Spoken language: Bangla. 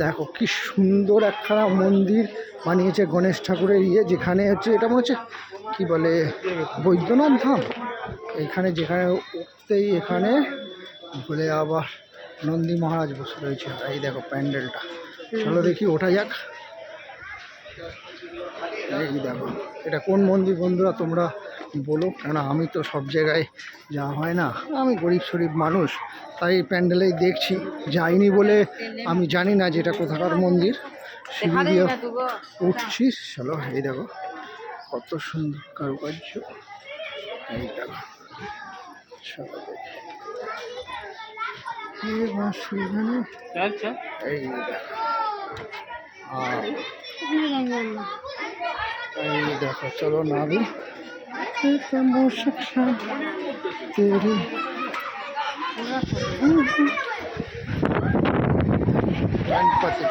দেখো কি সুন্দর একখানা মন্দির বানিয়েছে গণেশ ঠাকুরের যেখানে হচ্ছে এটা মনে হচ্ছে কী বলে বৈদ্যনাথ ধাম। এখানে যেখানে উঠতেই এখানে বলে আবার নন্দী মহারাজ বসে রয়েছে। এই দেখো প্যান্ডেলটা, চলো দেখি ওঠা যাক। এই দেখো এটা কোন মন্দির বন্ধুরা তোমরা বলো, কেন আমি তো সব জায়গায় যাওয়া হয় না, আমি গরিব শরীব মানুষ, তাই প্যান্ডেলেই দেখছি, যাইনি বলে আমি জানি না যে এটা কোথাকার মন্দির। সিঁড়ি দিয়ে উঠছি, চলো। এই দেখো কত সুন্দর কারুকার্য, এই দেখো চলো দেখি। এই দেখো এই দেখো, চলো নাবি তেরি गणपति